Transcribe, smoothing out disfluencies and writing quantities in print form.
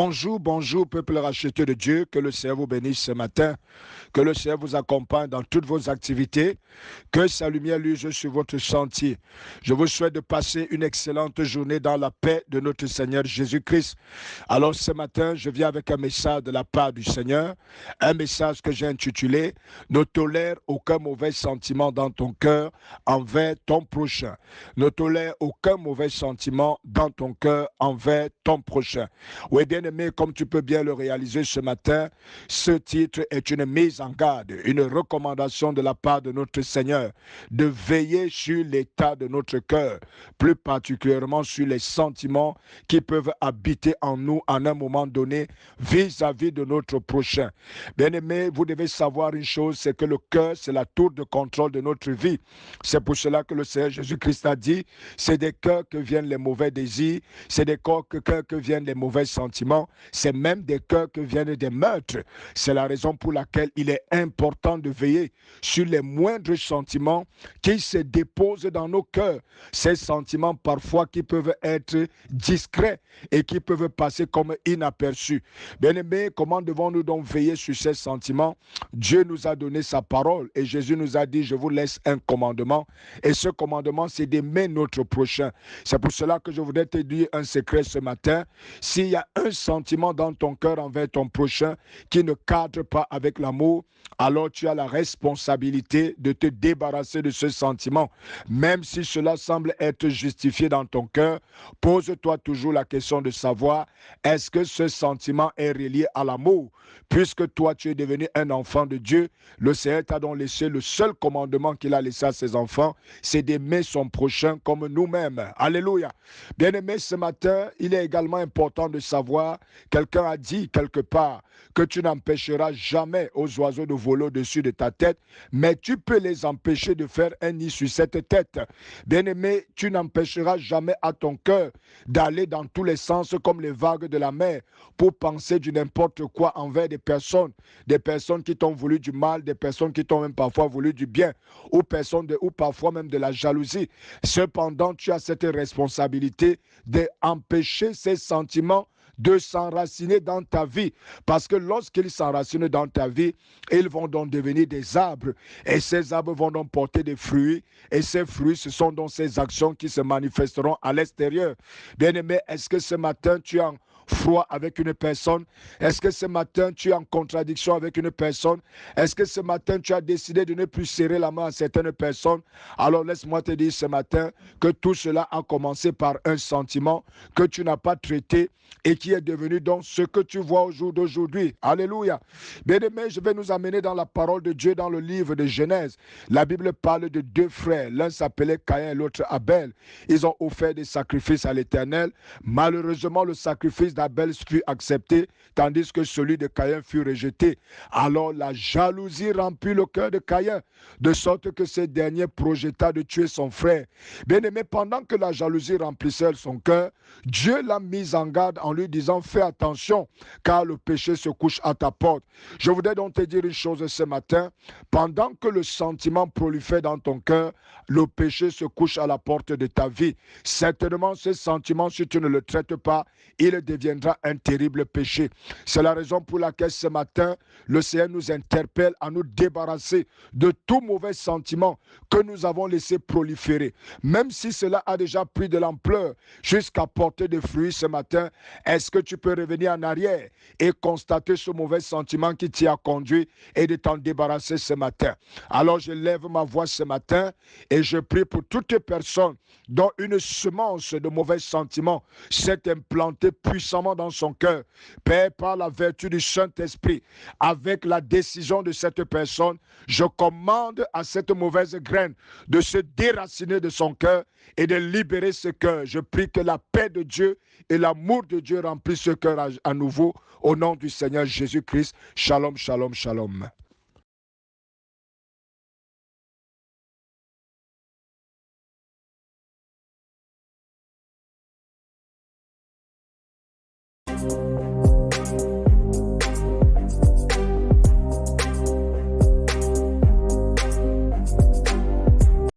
Bonjour, bonjour, peuple racheté de Dieu. Que le Seigneur vous bénisse ce matin. Que le Seigneur vous accompagne dans toutes vos activités. Que sa lumière luise sur votre sentier. Je vous souhaite de passer une excellente journée dans la paix de notre Seigneur Jésus-Christ. Alors ce matin, je viens avec un message de la part du Seigneur. Un message que j'ai intitulé « Ne tolère aucun mauvais sentiment dans ton cœur envers ton prochain. Ne tolère aucun mauvais sentiment dans ton cœur envers ton prochain. » Oui, bien-aimé, comme tu peux bien le réaliser ce matin, ce titre est une mise en garde, une recommandation de la part de notre Seigneur de veiller sur l'état de notre cœur, plus particulièrement sur les sentiments qui peuvent habiter en nous en un moment donné vis-à-vis de notre prochain. Bien-aimé, vous devez savoir une chose, c'est que le cœur, c'est la tour de contrôle de notre vie. C'est pour cela que le Seigneur Jésus-Christ a dit, c'est des cœurs que viennent les mauvais désirs, c'est des cœurs que viennent les mauvais sentiments, c'est même des cœurs que viennent des meurtres. C'est la raison pour laquelle il est important de veiller sur les moindres sentiments qui se déposent dans nos cœurs. Ces sentiments parfois qui peuvent être discrets et qui peuvent passer comme inaperçus. Bien-aimés, comment devons-nous donc veiller sur ces sentiments? Dieu nous a donné sa parole et Jésus nous a dit, je vous laisse un commandement. Et ce commandement, c'est d'aimer notre prochain. C'est pour cela que je voudrais te dire un secret ce matin. S'il y a un sentiment dans ton cœur envers ton prochain qui ne cadre pas avec l'amour, alors tu as la responsabilité de te débarrasser de ce sentiment. Même si cela semble être justifié dans ton cœur, pose-toi toujours la question de savoir, est-ce que ce sentiment est relié à l'amour? Puisque toi, tu es devenu un enfant de Dieu, le Seigneur t'a donc laissé le seul commandement qu'il a laissé à ses enfants, c'est d'aimer son prochain comme nous-mêmes. Alléluia. Bien-aimé, ce matin, il est également important de savoir, quelqu'un a dit quelque part que tu n'empêcheras jamais aux oiseaux de voler au-dessus de ta tête, mais tu peux les empêcher de faire un nid sur cette tête. Bien-aimé, tu n'empêcheras jamais à ton cœur d'aller dans tous les sens comme les vagues de la mer pour penser du n'importe quoi envers des personnes qui t'ont voulu du mal, des personnes qui t'ont même parfois voulu du bien, ou parfois même de la jalousie. Cependant, tu as cette responsabilité d'empêcher ces sentiments de s'enraciner dans ta vie. Parce que lorsqu'ils s'enracinent dans ta vie, ils vont donc devenir des arbres. Et ces arbres vont donc porter des fruits. Et ces fruits, ce sont donc ces actions qui se manifesteront à l'extérieur. Bien-aimé, est-ce que ce matin, tu es en froid avec une personne? Est-ce que ce matin, tu es en contradiction avec une personne? Est-ce que ce matin, tu as décidé de ne plus serrer la main à certaines personnes? Alors laisse-moi te dire ce matin que tout cela a commencé par un sentiment que tu n'as pas traité et qui est devenu donc ce que tu vois au jour d'aujourd'hui. Alléluia. Bien-aimé, je vais nous amener dans la parole de Dieu dans le livre de Genèse. La Bible parle de deux frères. L'un s'appelait Caïn et l'autre Abel. Ils ont offert des sacrifices à l'Éternel. Malheureusement, le sacrifice d'Abel fut accepté, tandis que celui de Caïn fut rejeté. Alors la jalousie remplit le cœur de Caïn, de sorte que ce dernier projeta de tuer son frère. Bien-aimé, pendant que la jalousie remplissait son cœur, Dieu l'a mis en garde en lui disant, fais attention, car le péché se couche à ta porte. Je voudrais donc te dire une chose ce matin, pendant que le sentiment prolifère dans ton cœur, le péché se couche à la porte de ta vie. Certainement, ce sentiment, si tu ne le traites pas, il deviendra un terrible péché. C'est la raison pour laquelle ce matin, le Seigneur nous interpelle à nous débarrasser de tout mauvais sentiment que nous avons laissé proliférer. Même si cela a déjà pris de l'ampleur jusqu'à porter des fruits ce matin, est-ce que tu peux revenir en arrière et constater ce mauvais sentiment qui t'y a conduit et de t'en débarrasser ce matin? Alors je lève ma voix ce matin et je prie pour toutes les personnes dont une semence de mauvais sentiments s'est implantée puissamment dans son cœur. Père, par la vertu du Saint-Esprit, avec la décision de cette personne, je commande à cette mauvaise graine de se déraciner de son cœur et de libérer ce cœur. Je prie que la paix de Dieu et l'amour de Dieu remplissent ce cœur à nouveau au nom du Seigneur Jésus-Christ. Shalom, shalom, shalom.